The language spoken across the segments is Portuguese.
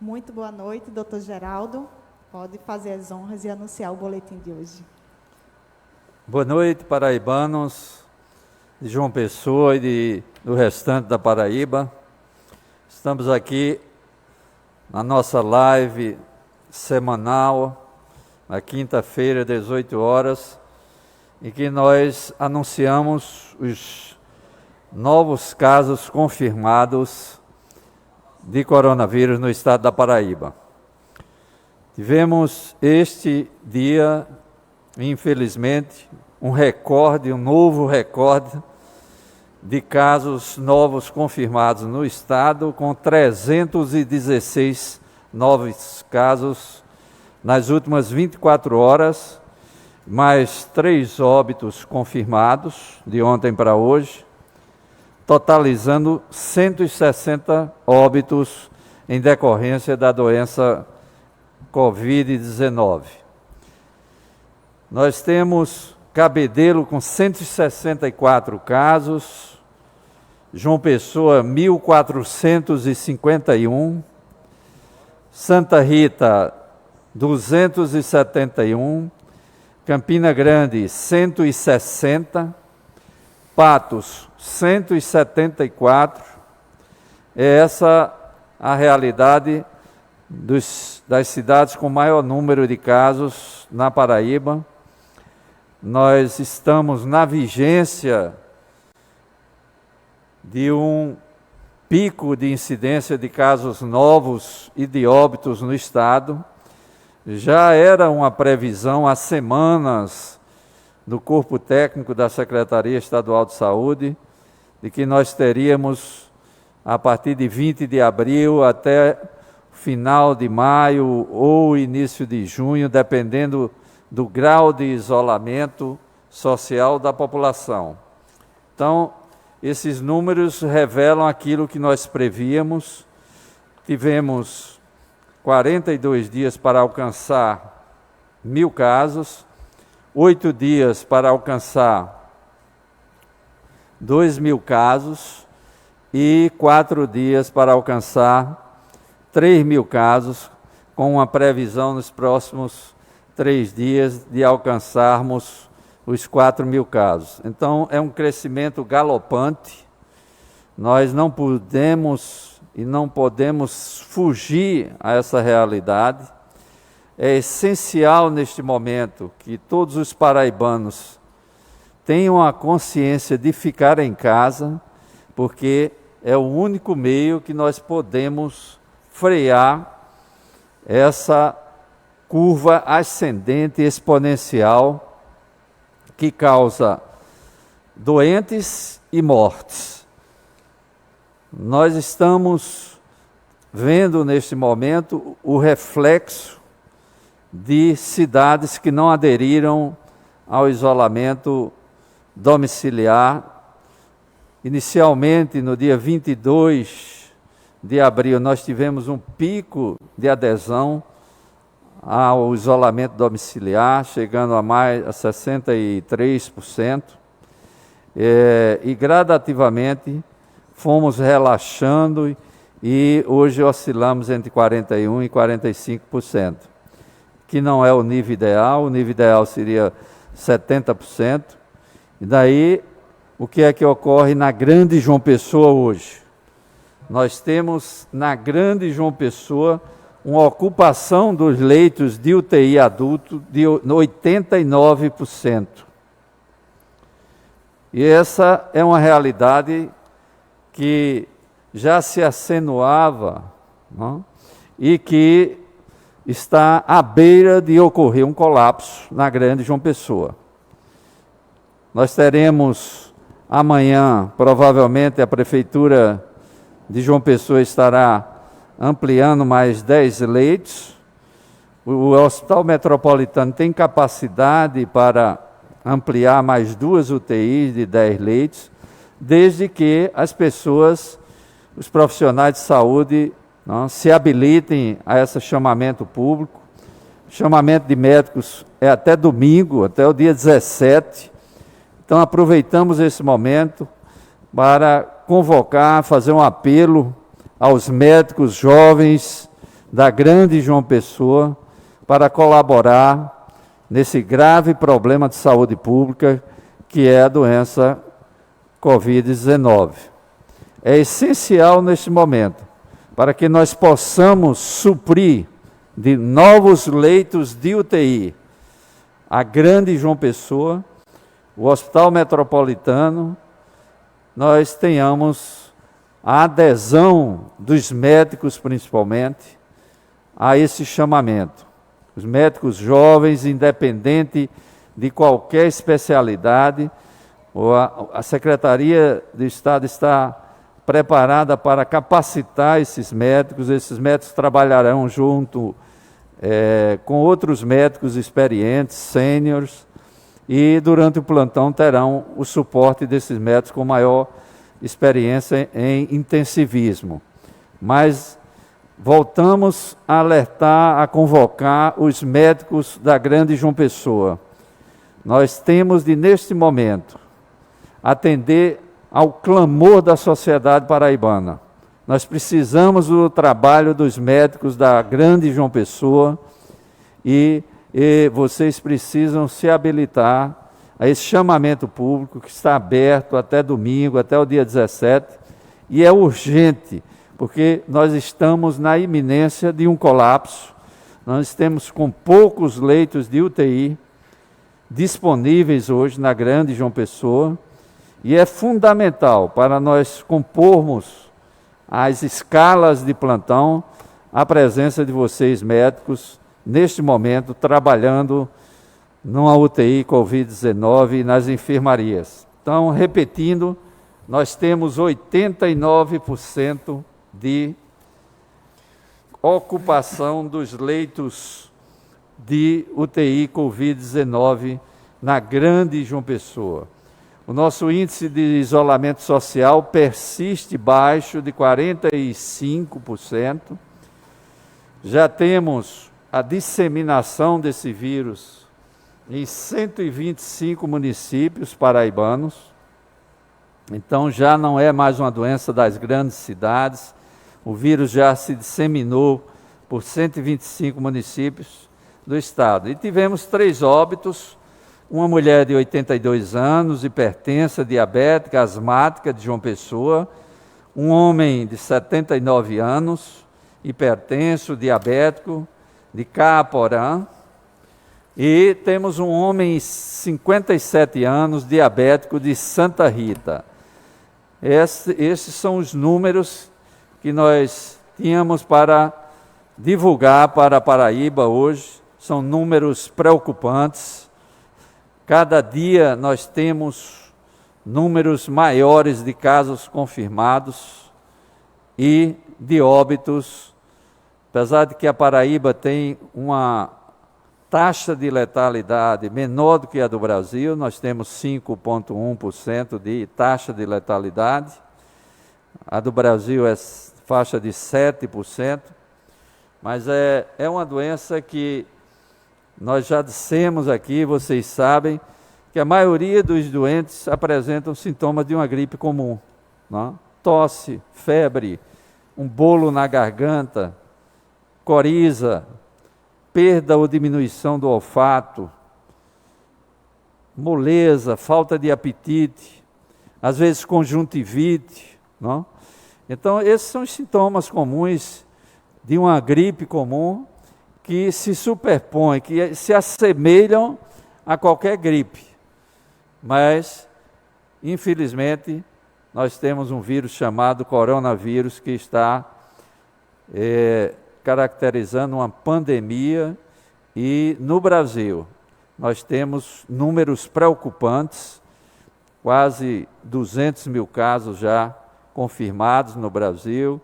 Muito boa noite, doutor Geraldo. Pode fazer as honras e anunciar o boletim de hoje. Boa noite, paraibanos de João Pessoa e do restante da Paraíba. Estamos aqui na nossa live semanal, na quinta-feira, 18 horas, em que nós anunciamos os novos casos confirmados de coronavírus no estado da Paraíba. Tivemos este dia, infelizmente, um novo recorde de casos novos confirmados no estado, com 316 novos casos nas últimas 24 horas, mais 3 óbitos confirmados de ontem para hoje, totalizando 160 óbitos em decorrência da doença Covid-19. Nós temos Cabedelo com 164 casos, João Pessoa 1.451, Santa Rita 271, Campina Grande 160, Patos 174. É essa a realidade das cidades com maior número de casos na Paraíba. Nós estamos na vigência de um pico de incidência de casos novos e de óbitos no estado. Já era uma previsão há semanas do corpo técnico da Secretaria Estadual de Saúde, de que nós teríamos, a partir de 20 de abril até final de maio ou início de junho, dependendo do grau de isolamento social da população. Então, esses números revelam aquilo que nós prevíamos. Tivemos 42 dias para alcançar 1.000 casos, 8 dias para alcançar 2.000 casos e 4 dias para alcançar 3.000 casos, com uma previsão nos próximos 3 dias de alcançarmos os 4.000 casos. Então, é um crescimento galopante. Nós não podemos e não podemos fugir a essa realidade. É essencial neste momento que todos os paraibanos tenham a consciência de ficar em casa, porque é o único meio que nós podemos frear essa curva ascendente exponencial que causa doentes e mortes. Nós estamos vendo neste momento o reflexo de cidades que não aderiram ao isolamento domiciliar. Inicialmente, no dia 22 de abril, nós tivemos um pico de adesão ao isolamento domiciliar, chegando a mais a 63%, e gradativamente fomos relaxando e hoje oscilamos entre 41% e 45%, que não é o nível ideal seria 70%. E daí, o que é que ocorre na Grande João Pessoa hoje? Nós temos na Grande João Pessoa uma ocupação dos leitos de UTI adulto de 89%. E essa é uma realidade que já se acentuava, não? E que está à beira de ocorrer um colapso na Grande João Pessoa. Nós teremos amanhã, provavelmente, a Prefeitura de João Pessoa estará ampliando mais 10 leitos. O Hospital Metropolitano tem capacidade para ampliar mais 2 UTIs de 10 leitos, desde que as pessoas, os profissionais de saúde, não, se habilitem a esse chamamento público. O chamamento de médicos é até domingo, até o dia 17. Então, aproveitamos esse momento para convocar, fazer um apelo aos médicos jovens da Grande João Pessoa para colaborar nesse grave problema de saúde pública que é a doença Covid-19. É essencial neste momento para que nós possamos suprir de novos leitos de UTI a Grande João Pessoa, o Hospital Metropolitano, nós tenhamos a adesão dos médicos, principalmente, a esse chamamento. Os médicos jovens, independente de qualquer especialidade, a Secretaria de Estado está preparada para capacitar esses médicos trabalharão junto com outros médicos experientes, sêniores, e durante o plantão terão o suporte desses médicos com maior experiência em intensivismo. Mas voltamos a alertar, a convocar os médicos da Grande João Pessoa. Nós temos de, neste momento, atender ao clamor da sociedade paraibana. Nós precisamos do trabalho dos médicos da Grande João Pessoa e vocês precisam se habilitar a esse chamamento público que está aberto até domingo, até o dia 17, e é urgente, porque nós estamos na iminência de um colapso. Nós temos com poucos leitos de UTI disponíveis hoje na Grande João Pessoa, e é fundamental para nós compormos as escalas de plantão a presença de vocês médicos neste momento trabalhando numa UTI Covid-19 e nas enfermarias. Então, repetindo, nós temos 89% de ocupação dos leitos de UTI Covid-19 na Grande João Pessoa. O nosso índice de isolamento social persiste baixo de 45%. Já temos a disseminação desse vírus em 125 municípios paraibanos. Então já não é mais uma doença das grandes cidades. O vírus já se disseminou por 125 municípios do estado. E tivemos 3 óbitos. Uma mulher de 82 anos, hipertensa, diabética, asmática, de João Pessoa. Um homem de 79 anos, hipertenso, diabético, de Caaporã. E temos um homem de 57 anos, diabético, de Santa Rita. Esses são os números que nós tínhamos para divulgar para a Paraíba hoje. São números preocupantes. Cada dia nós temos números maiores de casos confirmados e de óbitos, apesar de que a Paraíba tem uma taxa de letalidade menor do que a do Brasil, nós temos 5,1% de taxa de letalidade, a do Brasil é faixa de 7%, mas é uma doença que nós já dissemos aqui, vocês sabem, que a maioria dos doentes apresentam sintomas de uma gripe comum, não? Tosse, febre, um bolo na garganta, coriza, perda ou diminuição do olfato, moleza, falta de apetite, às vezes conjuntivite, não? Então, esses são os sintomas comuns de uma gripe comum que se superpõem, que se assemelham a qualquer gripe. Mas, infelizmente, nós temos um vírus chamado coronavírus que está caracterizando uma pandemia e, no Brasil, nós temos números preocupantes, quase 200 mil casos já confirmados no Brasil,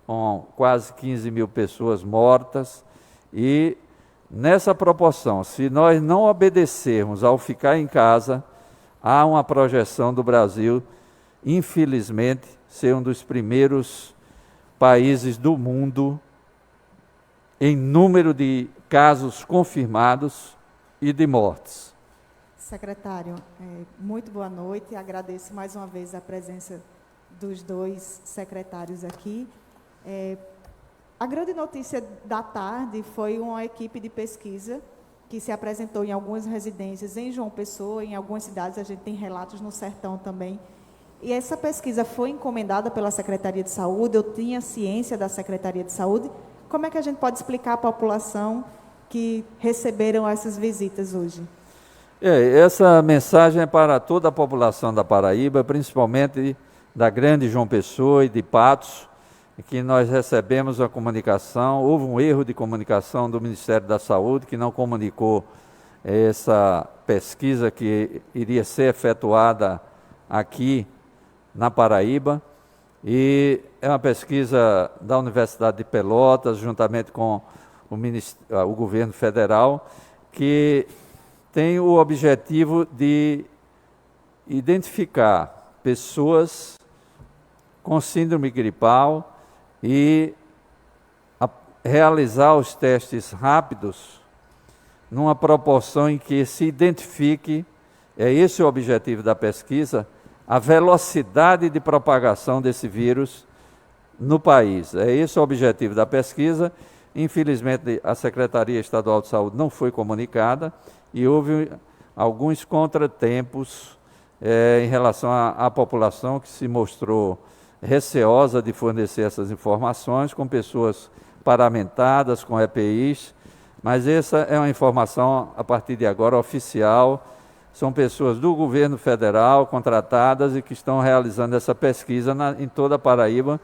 com quase 15 mil pessoas mortas. E nessa proporção, se nós não obedecermos ao ficar em casa, há uma projeção do Brasil, infelizmente, ser um dos primeiros países do mundo em número de casos confirmados e de mortes. Secretário, muito boa noite. Agradeço mais uma vez a presença dos 2 secretários aqui. A grande notícia da tarde foi uma equipe de pesquisa que se apresentou em algumas residências em João Pessoa, em algumas cidades, a gente tem relatos no sertão também. E essa pesquisa foi encomendada pela Secretaria de Saúde, eu tinha ciência da Secretaria de Saúde. Como é que a gente pode explicar à população que receberam essas visitas hoje? Essa mensagem é para toda a população da Paraíba, principalmente da grande João Pessoa e de Patos, que nós recebemos a comunicação, houve um erro de comunicação do Ministério da Saúde, que não comunicou essa pesquisa que iria ser efetuada aqui na Paraíba, e é uma pesquisa da Universidade de Pelotas, juntamente com o governo federal, que tem o objetivo de identificar pessoas com síndrome gripal e realizar os testes rápidos numa proporção em que se identifique, é esse o objetivo da pesquisa, a velocidade de propagação desse vírus no país. É esse o objetivo da pesquisa. Infelizmente, a Secretaria Estadual de Saúde não foi comunicada e houve alguns contratempos em relação à população que se mostrou receosa de fornecer essas informações, com pessoas paramentadas, com EPIs, mas essa é uma informação, a partir de agora, oficial. São pessoas do governo federal contratadas e que estão realizando essa pesquisa em toda a Paraíba,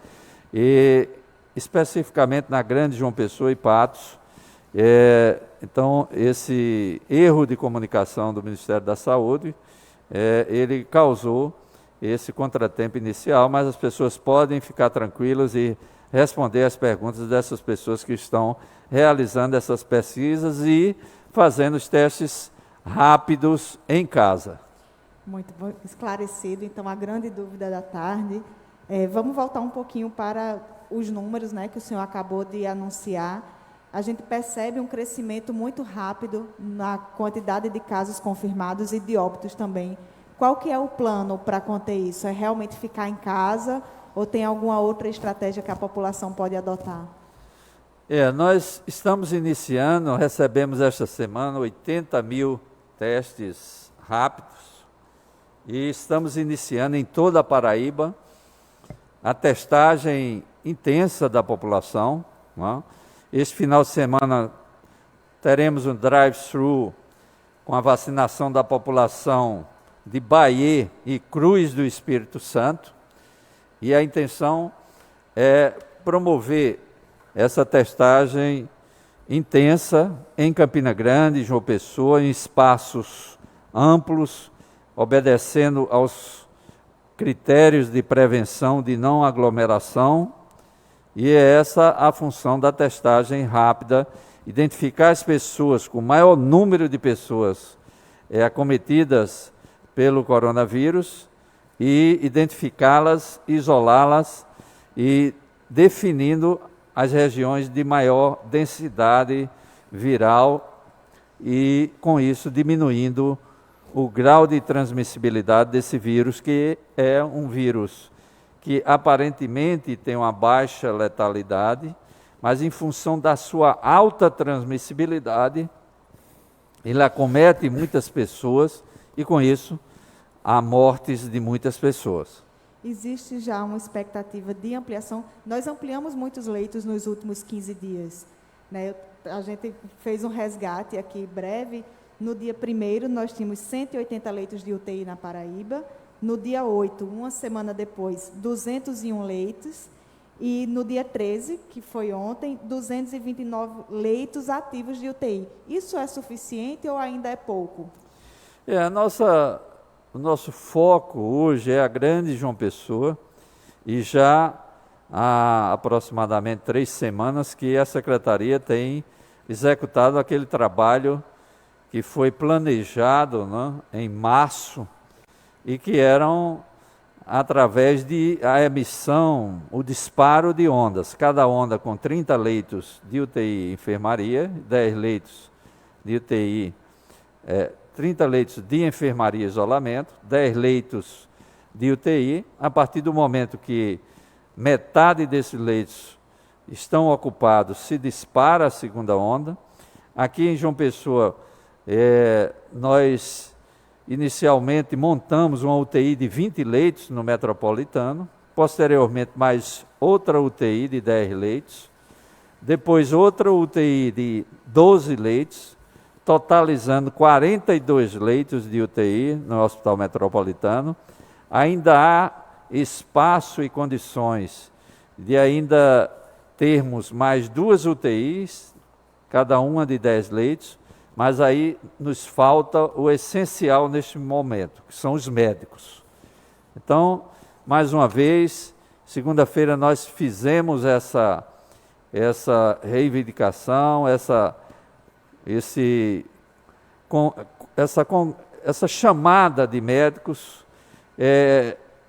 e especificamente na grande João Pessoa e Patos. Então, esse erro de comunicação do Ministério da Saúde, ele causou esse contratempo inicial, mas as pessoas podem ficar tranquilas e responder às perguntas dessas pessoas que estão realizando essas pesquisas e fazendo os testes rápidos em casa. Muito bom, esclarecido. Então, a grande dúvida da tarde. Vamos voltar um pouquinho para os números, né, que o senhor acabou de anunciar. A gente percebe um crescimento muito rápido na quantidade de casos confirmados e de óbitos também. Qual que é o plano para conter isso? É realmente ficar em casa ou tem alguma outra estratégia que a população pode adotar? Nós estamos iniciando, recebemos esta semana 80 mil testes rápidos e estamos iniciando em toda a Paraíba a testagem intensa da população. Não é? Este final de semana teremos um drive-thru com a vacinação da população de Bahia e Cruz do Espírito Santo, e a intenção é promover essa testagem intensa em Campina Grande, João Pessoa, em espaços amplos, obedecendo aos critérios de prevenção de não aglomeração, e é essa a função da testagem rápida, identificar as pessoas com o maior número de pessoas acometidas pelo coronavírus e identificá-las, isolá-las e definindo as regiões de maior densidade viral e, com isso, diminuindo o grau de transmissibilidade desse vírus, que é um vírus que aparentemente tem uma baixa letalidade, mas em função da sua alta transmissibilidade, ele acomete muitas pessoas e, com isso, há mortes de muitas pessoas. Existe já uma expectativa de ampliação. Nós ampliamos muitos leitos nos últimos 15 dias. Né? A gente fez um resgate aqui breve. No dia 1º, nós tínhamos 180 leitos de UTI na Paraíba. No dia 8, uma semana depois, 201 leitos. E no dia 13, que foi ontem, 229 leitos ativos de UTI. Isso é suficiente ou ainda é pouco? O nosso foco hoje é a grande João Pessoa, e já há aproximadamente 3 semanas que a Secretaria tem executado aquele trabalho que foi planejado, né, em março, e que eram através de a emissão, o disparo de ondas, cada onda com 30 leitos de UTI enfermaria, 10 leitos de UTI, 30 leitos de enfermaria e isolamento, 10 leitos de UTI. A partir do momento que metade desses leitos estão ocupados, se dispara a segunda onda. Aqui em João Pessoa, nós inicialmente montamos uma UTI de 20 leitos no Metropolitano, posteriormente mais outra UTI de 10 leitos, depois outra UTI de 12 leitos, totalizando 42 leitos de UTI no Hospital Metropolitano. Ainda há espaço e condições de ainda termos mais 2 UTIs, cada uma de 10 leitos, mas aí nos falta o essencial neste momento, que são os médicos. Então, mais uma vez, segunda-feira nós fizemos essa reivindicação, essa chamada de médicos,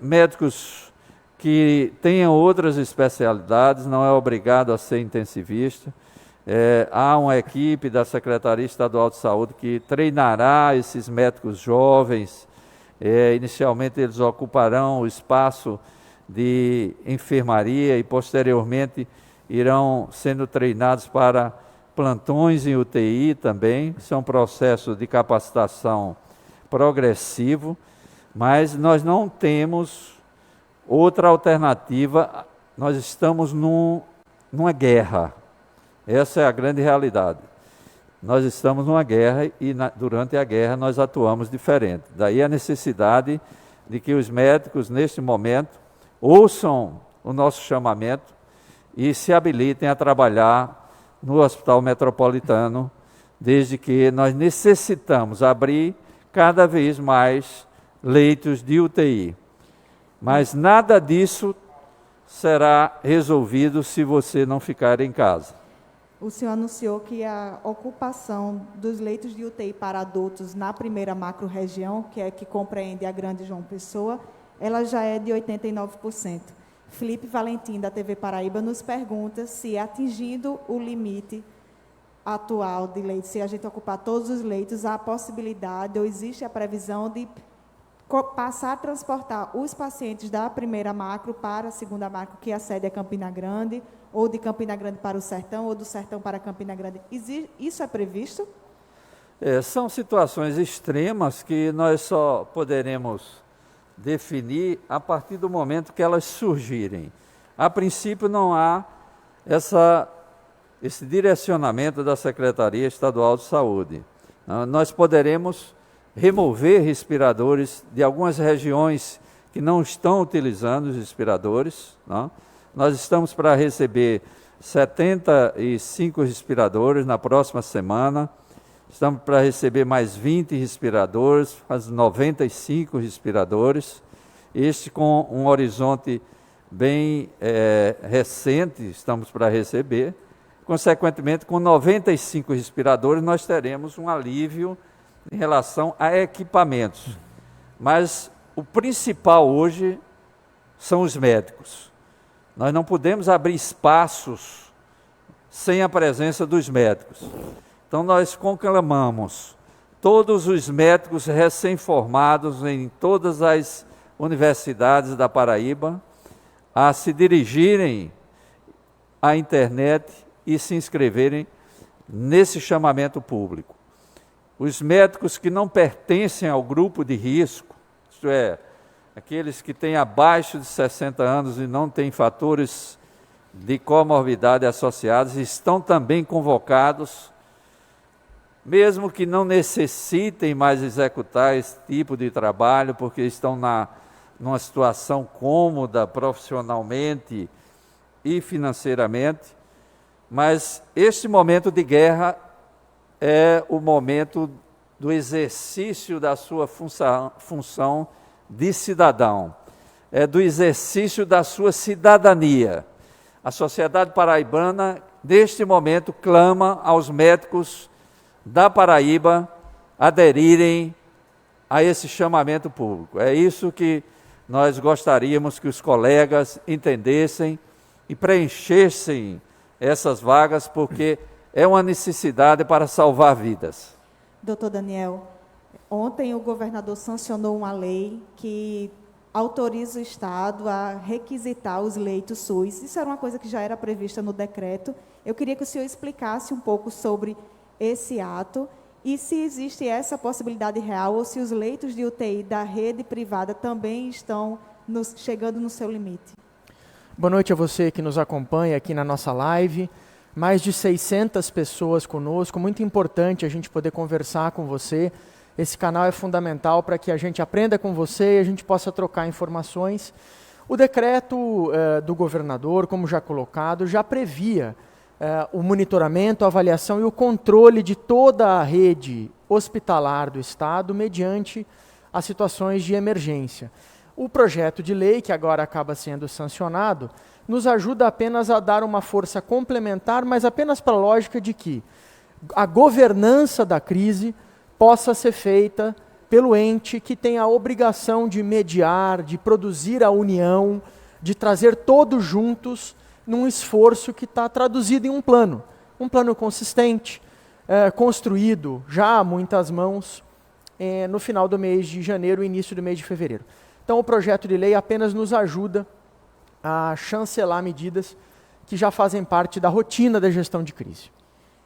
médicos que tenham outras especialidades, não é obrigado a ser intensivista. Há uma equipe da Secretaria Estadual de Saúde que treinará esses médicos jovens. Inicialmente eles ocuparão o espaço de enfermaria e posteriormente irão sendo treinados para plantões em UTI também. Isso é um processo de capacitação progressivo, mas nós não temos outra alternativa. Nós estamos numa guerra. Essa é a grande realidade. Nós estamos numa guerra e durante a guerra nós atuamos diferente. Daí a necessidade de que os médicos, neste momento, ouçam o nosso chamamento e se habilitem a trabalhar no Hospital Metropolitano, desde que nós necessitamos abrir cada vez mais leitos de UTI. Mas nada disso será resolvido se você não ficar em casa. O senhor anunciou que a ocupação dos leitos de UTI para adultos na primeira macro-região, que compreende a Grande João Pessoa, ela já é de 89%. Felipe Valentim, da TV Paraíba, nos pergunta se, atingindo o limite atual de leitos, se a gente ocupar todos os leitos, há a possibilidade ou existe a previsão de passar a transportar os pacientes da primeira macro para a segunda macro, que a sede é Campina Grande, ou de Campina Grande para o Sertão, ou do Sertão para Campina Grande. Isso é previsto? São situações extremas que nós só poderemos definir a partir do momento que elas surgirem. A princípio não há esse direcionamento da Secretaria Estadual de Saúde. Nós poderemos remover respiradores de algumas regiões que não estão utilizando os respiradores. Nós estamos para receber 75 respiradores na próxima semana. Estamos para receber mais 20 respiradores, mais 95 respiradores. Este com um horizonte bem recente, estamos para receber. Consequentemente, com 95 respiradores, nós teremos um alívio em relação a equipamentos. Mas o principal hoje são os médicos. Nós não podemos abrir espaços sem a presença dos médicos. Então, nós conclamamos todos os médicos recém-formados em todas as universidades da Paraíba a se dirigirem à internet e se inscreverem nesse chamamento público. Os médicos que não pertencem ao grupo de risco, isto é, aqueles que têm abaixo de 60 anos e não têm fatores de comorbidade associados, estão também convocados, mesmo que não necessitem mais executar esse tipo de trabalho, porque estão numa situação cômoda profissionalmente e financeiramente, mas este momento de guerra é o momento do exercício da sua função de cidadão, é do exercício da sua cidadania. A sociedade paraibana, neste momento, clama aos médicos da Paraíba aderirem a esse chamamento público. É isso que nós gostaríamos que os colegas entendessem e preenchessem essas vagas, porque é uma necessidade para salvar vidas. Doutor Daniel, ontem o governador sancionou uma lei que autoriza o Estado a requisitar os leitos SUS. Isso era uma coisa que já era prevista no decreto. Eu queria que o senhor explicasse um pouco sobre esse ato e se existe essa possibilidade real ou se os leitos de UTI da rede privada também estão chegando no seu limite. Boa noite a você que nos acompanha aqui na nossa live. Mais de 600 pessoas conosco, muito importante a gente poder conversar com você. Esse canal é fundamental para que a gente aprenda com você e a gente possa trocar informações. O decreto do governador, como já colocado, já previa o monitoramento, a avaliação e o controle de toda a rede hospitalar do Estado mediante as situações de emergência. O projeto de lei, que agora acaba sendo sancionado, nos ajuda apenas a dar uma força complementar, mas apenas para a lógica de que a governança da crise possa ser feita pelo ente que tem a obrigação de mediar, de produzir a união, de trazer todos juntos num esforço que está traduzido em um plano consistente, construído já a muitas mãos no final do mês de janeiro e início do mês de fevereiro. Então, o projeto de lei apenas nos ajuda a chancelar medidas que já fazem parte da rotina da gestão de crise.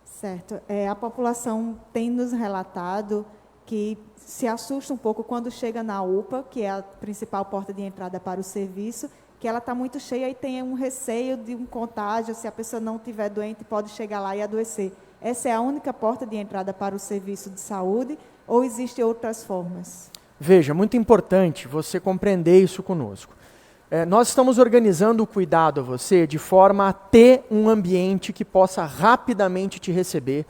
Certo. A população tem nos relatado que se assusta um pouco quando chega na UPA, que é a principal porta de entrada para o serviço, que ela está muito cheia e tem um receio de um contágio, se a pessoa não estiver doente, pode chegar lá e adoecer. Essa é a única porta de entrada para o serviço de saúde ou existem outras formas? Veja, muito importante você compreender isso conosco. Nós estamos organizando o cuidado a você de forma a ter um ambiente que possa rapidamente te receber.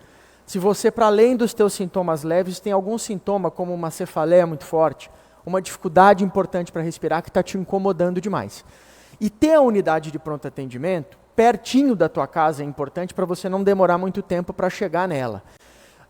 Se você, para além dos teus sintomas leves, tem algum sintoma como uma cefaleia muito forte, uma dificuldade importante para respirar que está te incomodando demais. E ter a unidade de pronto atendimento pertinho da tua casa é importante para você não demorar muito tempo para chegar nela.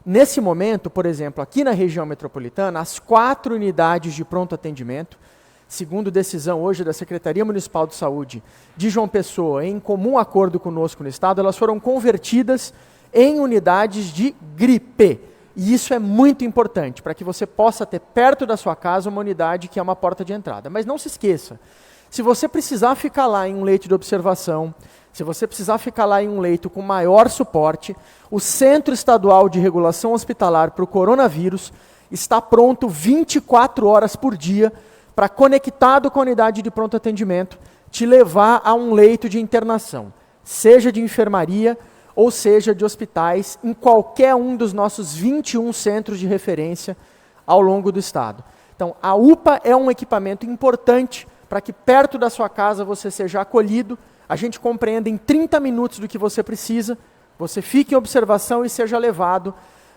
Nesse momento, por exemplo, aqui na região metropolitana, as 4 unidades de pronto atendimento, segundo decisão hoje da Secretaria Municipal de Saúde de João Pessoa, em comum acordo conosco no Estado, elas foram convertidas em unidades de gripe. E isso é muito importante, para que você possa ter perto da sua casa uma unidade que é uma porta de entrada. Mas não se esqueça, se você precisar ficar lá em um leito de observação, se você precisar ficar lá em um leito com maior suporte, o Centro Estadual de Regulação Hospitalar para o Coronavírus está pronto 24 horas por dia para, conectado com a unidade de pronto atendimento, te levar a um leito de internação, seja de enfermaria ou seja de hospitais, em qualquer um dos nossos 21 centros de referência ao longo do Estado. Então, a UPA é um equipamento importante para que perto da sua casa você seja acolhido, a gente compreenda em 30 minutos do que você precisa, você fique em observação e seja levado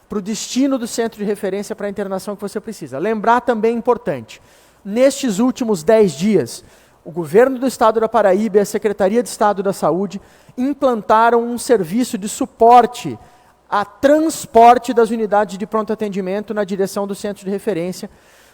para o destino do centro de referência para a internação que você precisa. Lembrar também importante, nestes últimos 10 dias, o governo do Estado da Paraíba e a Secretaria de Estado da Saúde implantaram um serviço de suporte a transporte das unidades de pronto atendimento na direção do centro de referência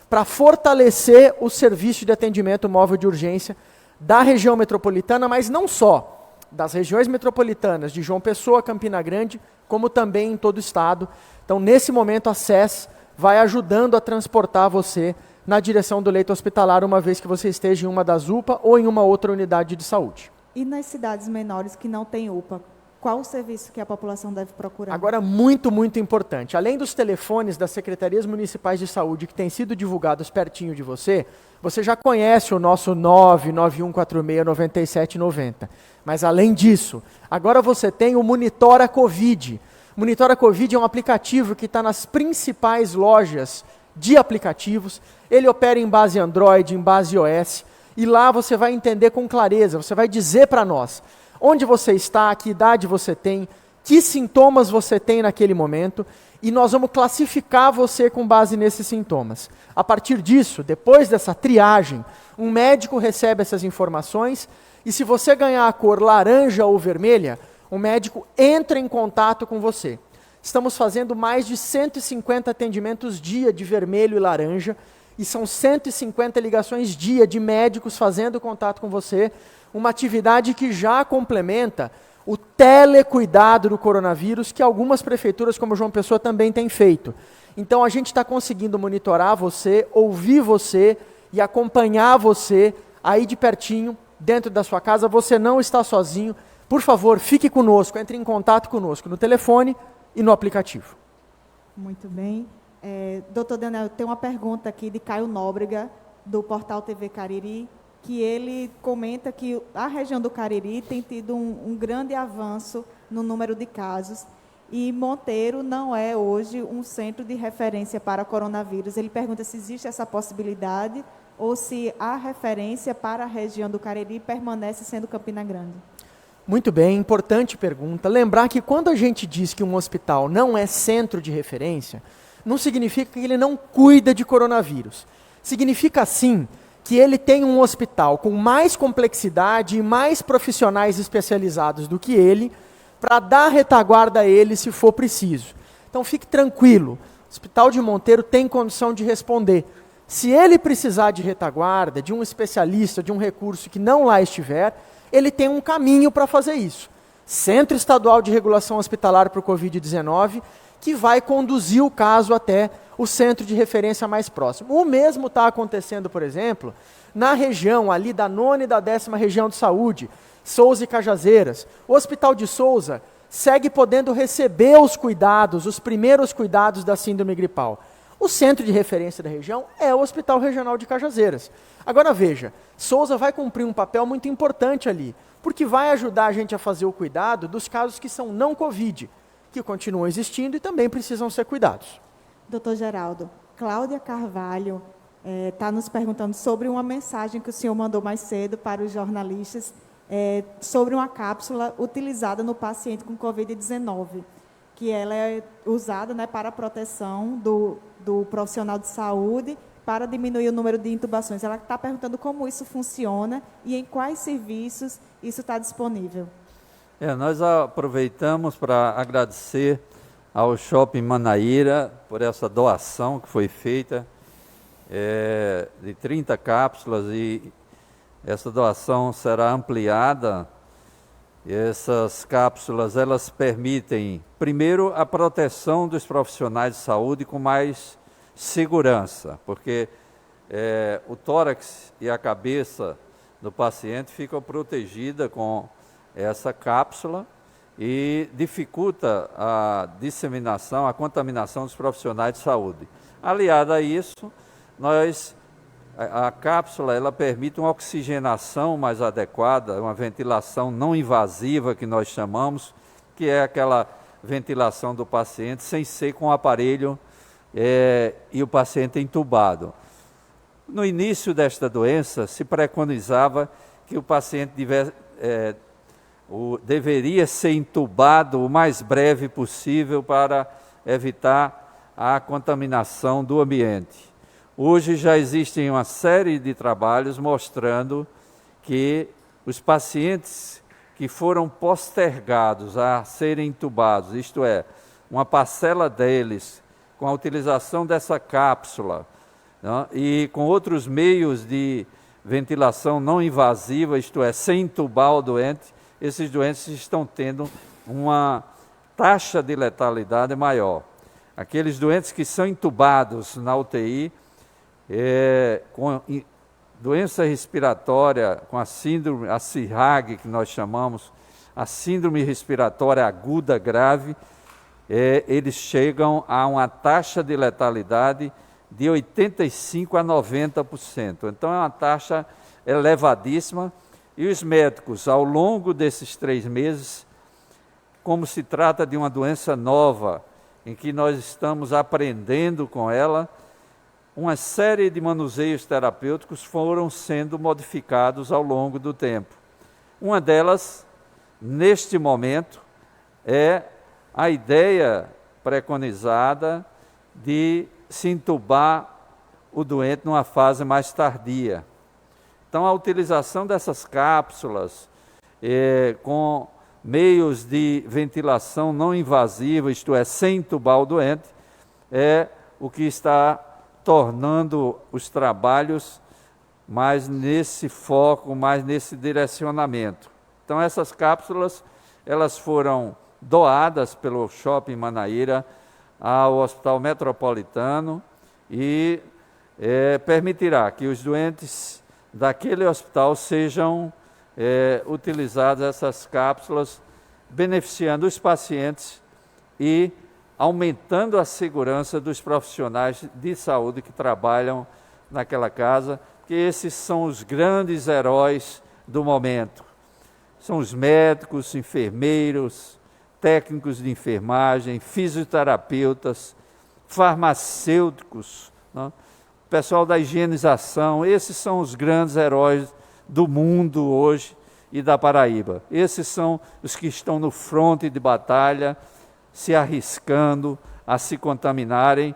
para fortalecer o serviço de atendimento móvel de urgência da região metropolitana, mas não só, das regiões metropolitanas de João Pessoa, Campina Grande, como também em todo o Estado. Então, nesse momento, a SES vai ajudando a transportar você na direção do leito hospitalar, uma vez que você esteja em uma das UPA ou em uma outra unidade de saúde. E nas cidades menores que não têm UPA, qual o serviço que a população deve procurar? Agora, muito, muito importante. Além dos telefones das Secretarias Municipais de Saúde que têm sido divulgados pertinho de você, você já conhece o nosso 991469790. Mas, além disso, agora você tem o Monitora Covid. Monitora Covid é um aplicativo que está nas principais lojas de aplicativos. Ele opera em base Android, em base iOS. E lá você vai entender com clareza, você vai dizer para nós onde você está, que idade você tem, que sintomas você tem naquele momento, e nós vamos classificar você com base nesses sintomas. A partir disso, depois dessa triagem, um médico recebe essas informações, e se você ganhar a cor laranja ou vermelha, o médico entra em contato com você. Estamos fazendo mais de 150 atendimentos dia de vermelho e laranja, e são 150 ligações dia de médicos fazendo contato com você, uma atividade que já complementa o telecuidado do coronavírus, que algumas prefeituras, como João Pessoa, também têm feito. Então, a gente está conseguindo monitorar você, ouvir você e acompanhar você aí de pertinho, dentro da sua casa. Você não está sozinho. Por favor, fique conosco, entre em contato conosco no telefone e no aplicativo. Muito bem. Doutor Daniel, tem uma pergunta aqui de Caio Nóbrega, do portal TV Cariri, que ele comenta que a região do Cariri tem tido um grande avanço no número de casos e Monteiro não é hoje um centro de referência para coronavírus. Ele pergunta se existe essa possibilidade ou se a referência para a região do Cariri permanece sendo Campina Grande. Muito bem, importante pergunta. Lembrar que quando a gente diz que um hospital não é centro de referência, não significa que ele não cuida de coronavírus. Significa, sim, que ele tem um hospital com mais complexidade e mais profissionais especializados do que ele, para dar retaguarda a ele se for preciso. Então fique tranquilo, o Hospital de Monteiro tem condição de responder. Se ele precisar de retaguarda, de um especialista, de um recurso que não lá estiver, ele tem um caminho para fazer isso. Centro Estadual de Regulação Hospitalar para o Covid-19, que vai conduzir o caso até o centro de referência mais próximo. O mesmo está acontecendo, por exemplo, na região ali da 9ª e da 10ª região de saúde, Souza e Cajazeiras. O Hospital de Souza segue podendo receber os cuidados, os primeiros cuidados da síndrome gripal. O centro de referência da região é o Hospital Regional de Cajazeiras. Agora veja, Souza vai cumprir um papel muito importante ali, porque vai ajudar a gente a fazer o cuidado dos casos que são não Covid, que continuam existindo e também precisam ser cuidados. Doutor Geraldo, Cláudia Carvalho está nos perguntando sobre uma mensagem que o senhor mandou mais cedo para os jornalistas, sobre uma cápsula utilizada no paciente com Covid-19, que ela é usada, né, para a proteção do profissional de saúde, para diminuir o número de intubações. Ela está perguntando como isso funciona e em quais serviços isso está disponível. Nós aproveitamos para agradecer ao Shopping Manaíra por essa doação que foi feita de 30 cápsulas e essa doação será ampliada. Essas cápsulas, elas permitem, primeiro, a proteção dos profissionais de saúde com mais segurança, porque o tórax e a cabeça do paciente ficam protegida com essa cápsula e dificulta a disseminação, a contaminação dos profissionais de saúde. Aliado a isso, a cápsula ela permite uma oxigenação mais adequada, uma ventilação não invasiva que nós chamamos, que é aquela ventilação do paciente sem ser com o aparelho e o paciente entubado. No início desta doença, se preconizava que o paciente deveria ser entubado o mais breve possível para evitar a contaminação do ambiente. Hoje já existem uma série de trabalhos mostrando que os pacientes que foram postergados a serem entubados, isto é, uma parcela deles com a utilização dessa cápsula, né, e com outros meios de ventilação não invasiva, isto é, sem entubar o doente, esses doentes estão tendo uma taxa de letalidade maior. Aqueles doentes que são entubados na UTI, com doença respiratória, com a síndrome, a CIRAG, que nós chamamos, a síndrome respiratória aguda grave, eles chegam a uma taxa de letalidade de 85% a 90%. Então é uma taxa elevadíssima e os médicos, ao longo desses 3 meses, como se trata de uma doença nova, em que nós estamos aprendendo com ela, uma série de manuseios terapêuticos foram sendo modificados ao longo do tempo. Uma delas, neste momento, é a ideia preconizada de se entubar o doente numa fase mais tardia. Então, a utilização dessas cápsulas com meios de ventilação não invasiva, isto é, sem entubar o doente, é o que está tornando os trabalhos mais nesse foco, mais nesse direcionamento. Então, essas cápsulas, elas foram doadas pelo Shopping Manaíra ao Hospital Metropolitano e permitirá que os doentes daquele hospital sejam utilizadas essas cápsulas, beneficiando os pacientes e aumentando a segurança dos profissionais de saúde que trabalham naquela casa, porque esses são os grandes heróis do momento. São os médicos, enfermeiros, técnicos de enfermagem, fisioterapeutas, farmacêuticos, né? Pessoal da higienização. Esses são os grandes heróis do mundo hoje e da Paraíba. Esses são os que estão no fronte de batalha, se arriscando a se contaminarem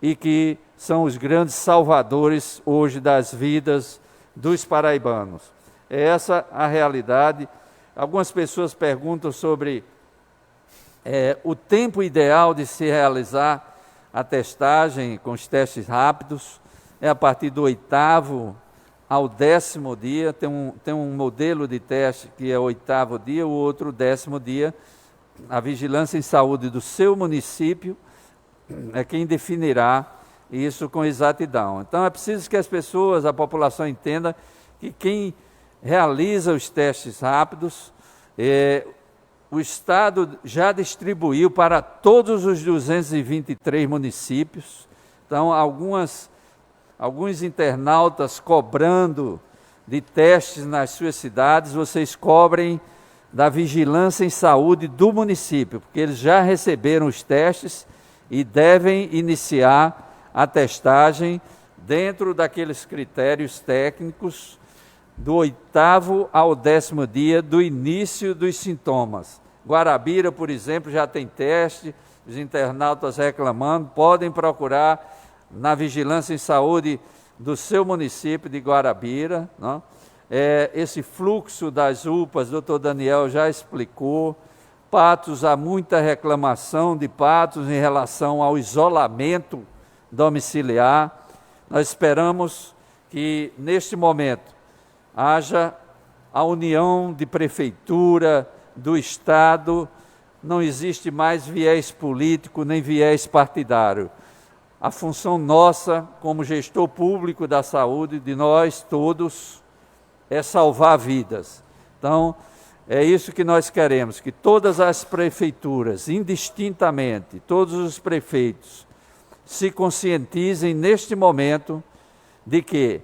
e que são os grandes salvadores hoje das vidas dos paraibanos. É essa a realidade. Algumas pessoas perguntam sobre o tempo ideal de se realizar a testagem com os testes rápidos. É a partir do 8º ao 10º dia. Tem um modelo de teste que é o 8º dia, o outro 10º dia. A vigilância em saúde do seu município é quem definirá isso com exatidão. Então é preciso que as pessoas, a população entenda que quem realiza os testes rápidos, o Estado já distribuiu para todos os 223 municípios. Então alguns internautas cobrando de testes nas suas cidades, vocês cobrem da vigilância em saúde do município, porque eles já receberam os testes e devem iniciar a testagem dentro daqueles critérios técnicos do 8º ao 10º dia do início dos sintomas. Guarabira, por exemplo, já tem teste, os internautas reclamando, podem procurar na vigilância em saúde do seu município de Guarabira, não? Esse fluxo das UPAs, doutor Daniel já explicou. Patos, há muita reclamação de Patos em relação ao isolamento domiciliar. Nós esperamos que, neste momento, haja a união de prefeitura, do Estado, não existe mais viés político nem viés partidário. A função nossa, como gestor público da saúde, de nós todos, é salvar vidas. Então, é isso que nós queremos, que todas as prefeituras, indistintamente, todos os prefeitos, se conscientizem neste momento de que,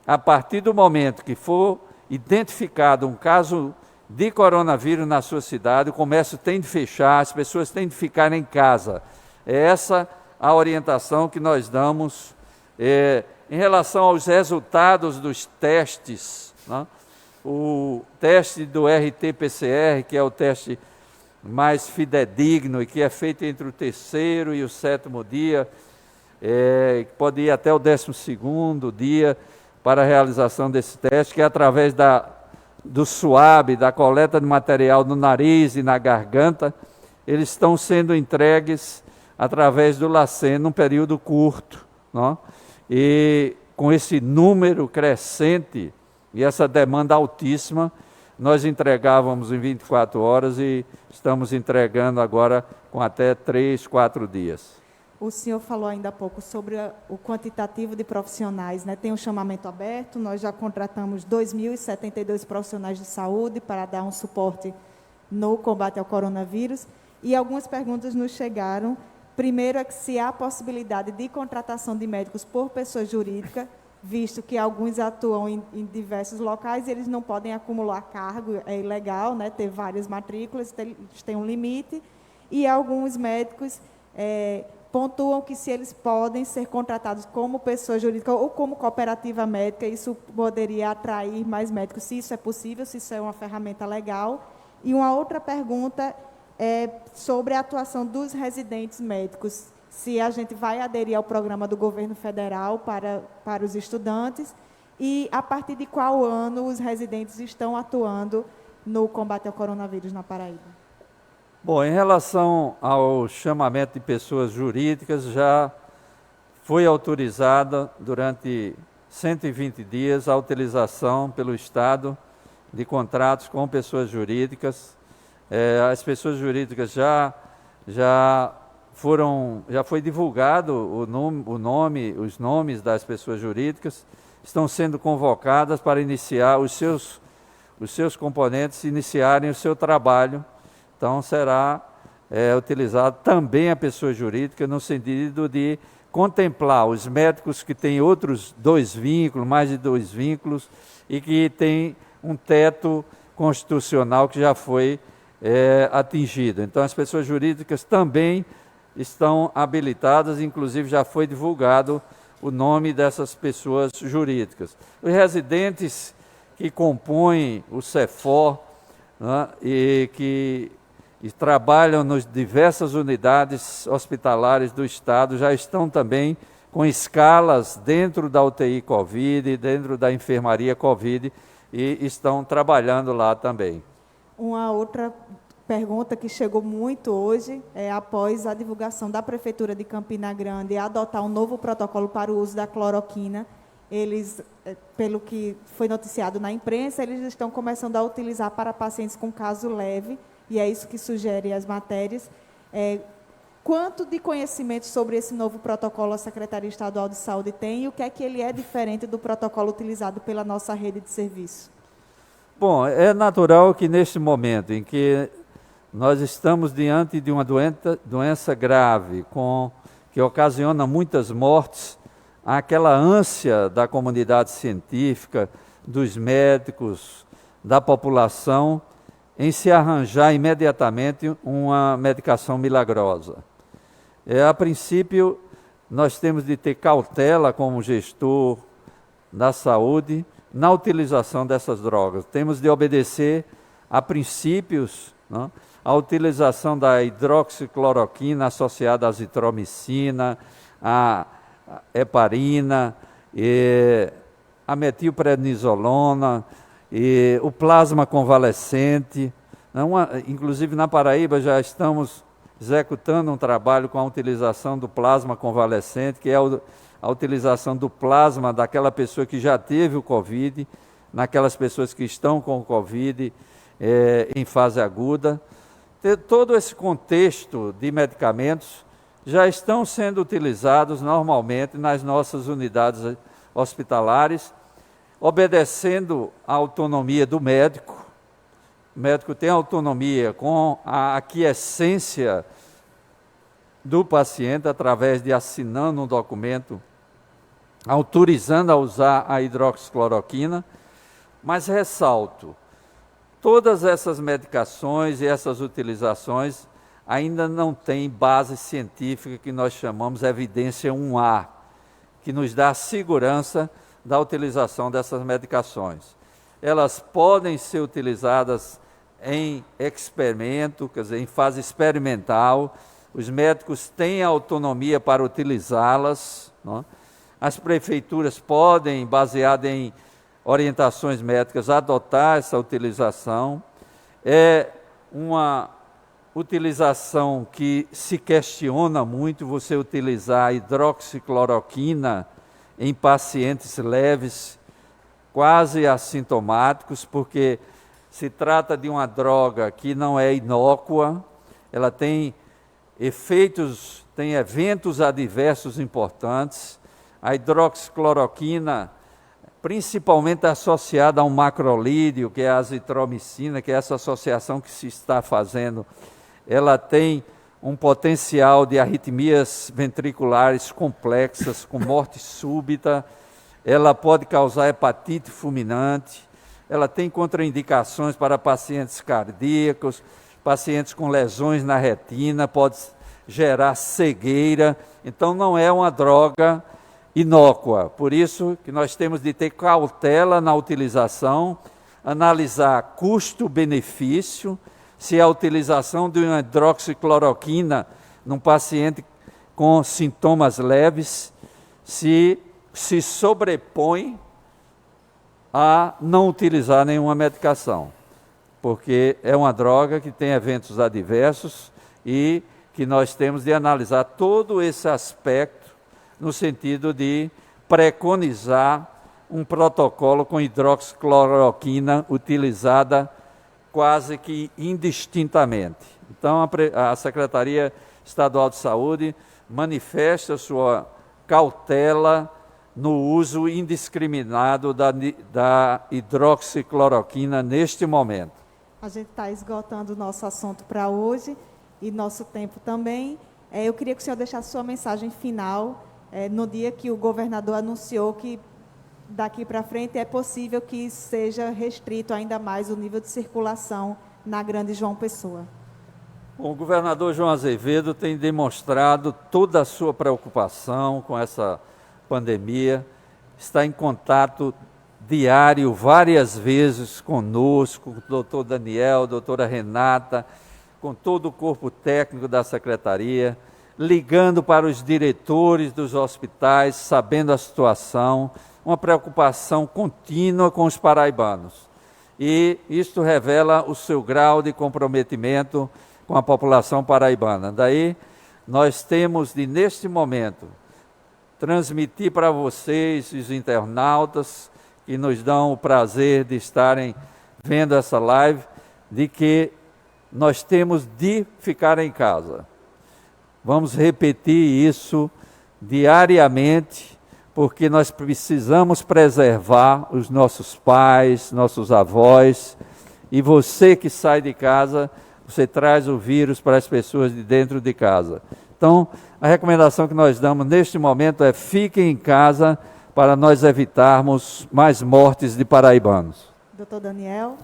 a partir do momento que for identificado um caso de coronavírus na sua cidade, o comércio tem de fechar, as pessoas têm de ficar em casa. É essa a orientação que nós damos. Em relação aos resultados dos testes, né? O teste do RT-PCR, que é o teste mais fidedigno e que é feito entre o 3º e o 7º dia, pode ir até o 12º dia para a realização desse teste, que é através do suave, da coleta de material no nariz e na garganta. Eles estão sendo entregues através do LACEN num período curto, não? E com esse número crescente e essa demanda altíssima, nós entregávamos em 24 horas e estamos entregando agora com até 3, 4 dias. O senhor falou ainda há pouco sobre o quantitativo de profissionais, né? Tem um chamamento aberto, nós já contratamos 2.072 profissionais de saúde para dar um suporte no combate ao coronavírus, e algumas perguntas nos chegaram. Primeiro é que se há possibilidade de contratação de médicos por pessoa jurídica, visto que alguns atuam em diversos locais e eles não podem acumular cargo, é ilegal, né, ter várias matrículas, eles têm um limite, e alguns médicos pontuam que se eles podem ser contratados como pessoa jurídica ou como cooperativa médica, isso poderia atrair mais médicos, se isso é possível, se isso é uma ferramenta legal. E uma outra pergunta é sobre a atuação dos residentes médicos, se a gente vai aderir ao programa do governo federal para os estudantes e a partir de qual ano os residentes estão atuando no combate ao coronavírus na Paraíba. Bom, em relação ao chamamento de pessoas jurídicas, já foi autorizada durante 120 dias a utilização pelo Estado de contratos com pessoas jurídicas. As pessoas jurídicas já já foi divulgado os nomes das pessoas jurídicas, estão sendo convocadas para iniciar os seus componentes iniciarem o seu trabalho. Então será utilizado também a pessoa jurídica no sentido de contemplar os médicos que têm outros 2 vínculos, mais de 2 vínculos, e que têm um teto constitucional que já foi atingido. Então as pessoas jurídicas também estão habilitadas, inclusive já foi divulgado o nome dessas pessoas jurídicas. Os residentes que compõem o CEFOR, né, e trabalham nas diversas unidades hospitalares do Estado já estão também com escalas dentro da UTI Covid, dentro da enfermaria Covid, e estão trabalhando lá também. Uma outra pergunta que chegou muito hoje é após a divulgação da Prefeitura de Campina Grande adotar um novo protocolo para o uso da cloroquina. Eles, pelo que foi noticiado na imprensa, eles estão começando a utilizar para pacientes com caso leve, e é isso que sugere as matérias. Quanto de conhecimento sobre esse novo protocolo a Secretaria Estadual de Saúde tem, e o que é que ele é diferente do protocolo utilizado pela nossa rede de serviço? Bom, é natural que neste momento em que nós estamos diante de uma doença grave, que ocasiona muitas mortes, há aquela ânsia da comunidade científica, dos médicos, da população, em se arranjar imediatamente uma medicação milagrosa. A princípio, nós temos de ter cautela como gestor da saúde na utilização dessas drogas. Temos de obedecer a princípios, né? A utilização da hidroxicloroquina associada à azitromicina, a heparina, a metilprednisolona, e o plasma convalescente. Inclusive na Paraíba já estamos executando um trabalho com a utilização do plasma convalescente, que é a utilização do plasma daquela pessoa que já teve o Covid, naquelas pessoas que estão com o Covid em fase aguda. Todo esse contexto de medicamentos já estão sendo utilizados normalmente nas nossas unidades hospitalares, obedecendo à autonomia do médico. O médico tem autonomia com a aquiescência do paciente, através de assinando um documento autorizando a usar a hidroxicloroquina, mas ressalto, todas essas medicações e essas utilizações ainda não têm base científica que nós chamamos evidência 1A, que nos dá a segurança da utilização dessas medicações. Elas podem ser utilizadas em experimento, quer dizer, em fase experimental. Os médicos têm autonomia para utilizá-las, não é? As prefeituras podem, baseado em orientações médicas, adotar essa utilização. É uma utilização que se questiona muito, você utilizar a hidroxicloroquina em pacientes leves, quase assintomáticos, porque se trata de uma droga que não é inócua, ela tem eventos adversos importantes. A hidroxicloroquina, principalmente associada a um macrolídeo, que é a azitromicina, que é essa associação que se está fazendo, ela tem um potencial de arritmias ventriculares complexas, com morte súbita, ela pode causar hepatite fulminante, ela tem contraindicações para pacientes cardíacos, pacientes com lesões na retina, pode gerar cegueira, então não é uma droga inócua. Por isso que nós temos de ter cautela na utilização, analisar custo-benefício, se a utilização de uma hidroxicloroquina num paciente com sintomas leves se sobrepõe a não utilizar nenhuma medicação, porque é uma droga que tem eventos adversos e que nós temos de analisar todo esse aspecto no sentido de preconizar um protocolo com hidroxicloroquina utilizada quase que indistintamente. Então, a Secretaria Estadual de Saúde manifesta sua cautela no uso indiscriminado da hidroxicloroquina neste momento. A gente está esgotando o nosso assunto para hoje e nosso tempo também. Eu queria que o senhor deixasse sua mensagem final no dia que o governador anunciou que daqui para frente é possível que seja restrito ainda mais o nível de circulação na Grande João Pessoa. O governador João Azevedo tem demonstrado toda a sua preocupação com essa pandemia, está em contato diário várias vezes conosco, com o doutor Daniel, doutora Renata, com todo o corpo técnico da secretaria, ligando para os diretores dos hospitais, sabendo a situação, uma preocupação contínua com os paraibanos. E isto revela o seu grau de comprometimento com a população paraibana. Daí, nós temos de, neste momento, transmitir para vocês, os internautas, que nos dão o prazer de estarem vendo essa live, de que nós temos de ficar em casa. Vamos repetir isso diariamente, porque nós precisamos preservar os nossos pais, nossos avós, e você que sai de casa, você traz o vírus para as pessoas de dentro de casa. Então, a recomendação que nós damos neste momento é: fiquem em casa para nós evitarmos mais mortes de paraibanos. Doutor Daniel.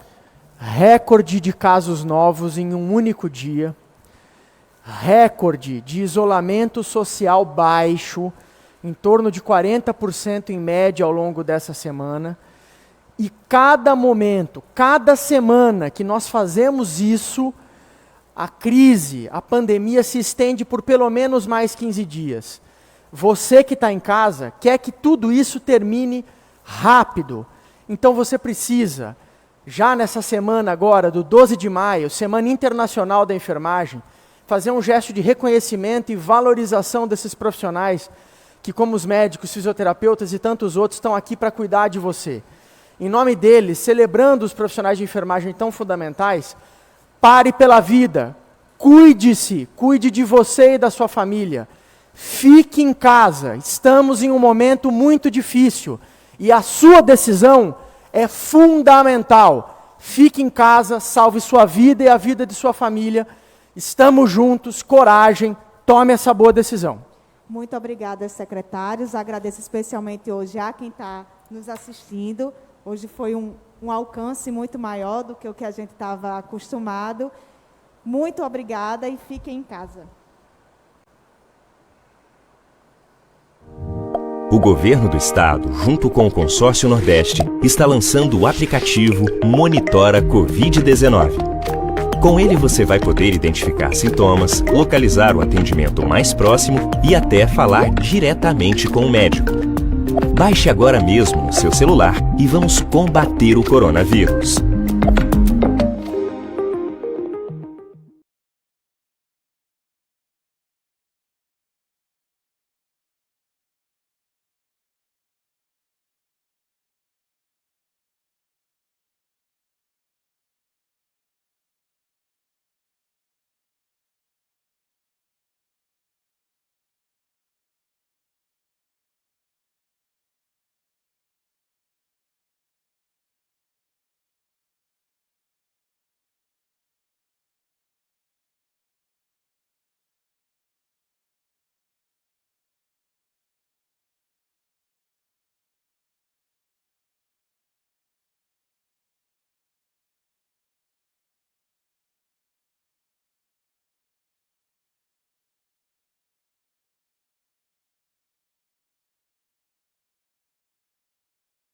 Recorde de casos novos em um único dia. Recorde de isolamento social baixo, em torno de 40% em média ao longo dessa semana. E cada momento, cada semana que nós fazemos isso, a crise, a pandemia se estende por pelo menos mais 15 dias. Você que está em casa quer que tudo isso termine rápido. Então você precisa, já nessa semana agora, do 12 de maio, Semana Internacional da Enfermagem, fazer um gesto de reconhecimento e valorização desses profissionais que, como os médicos, fisioterapeutas e tantos outros, estão aqui para cuidar de você. Em nome deles, celebrando os profissionais de enfermagem tão fundamentais, pare pela vida, cuide-se, cuide de você e da sua família. Fique em casa, estamos em um momento muito difícil e a sua decisão é fundamental. Fique em casa, salve sua vida e a vida de sua família. Estamos juntos, coragem, tome essa boa decisão. Muito obrigada, secretários. Agradeço especialmente hoje a quem está nos assistindo. Hoje foi um alcance muito maior do que o que a gente estava acostumado. Muito obrigada e fiquem em casa. O Governo do Estado, junto com o Consórcio Nordeste, está lançando o aplicativo Monitora Covid-19. Com ele você vai poder identificar sintomas, localizar o atendimento mais próximo e até falar diretamente com o médico. Baixe agora mesmo no seu celular e vamos combater o coronavírus.